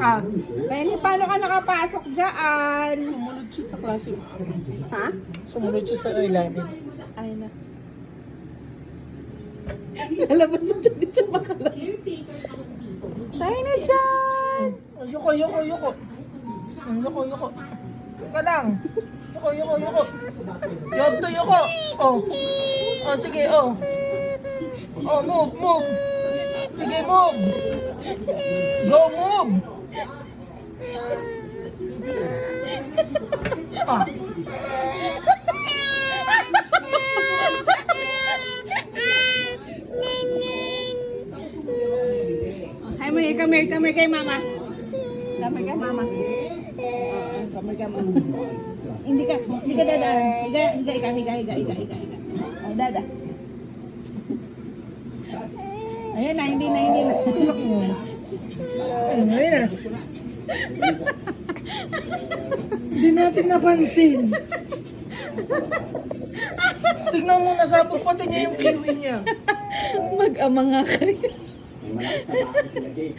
Ah, Lenny, paano ka nakapasok dyan? sumunod siya sa klase. Ha? Sumunod siya sa ilalim. Ay na. Lalabas na dyan, di siya makalabas. Tayo na dyan! Yuko. Yuko. Ka lang. Yuko. You have to yuko. Oh. Oh, sige, oh. Oh, move. Sige, move. Go, move. Ah. Ay, may come here kay mama. Come here kay mama. Come here kay mama. Hindi ka dada. Higa. Oh, dada. Ayan na, hindi na. Ayun na. Hindi natin napansin. Tignan mo, nasabog pati niya yung kiwi niya. Mag-ama nga kayo. May malakas na bakit sila, Jay.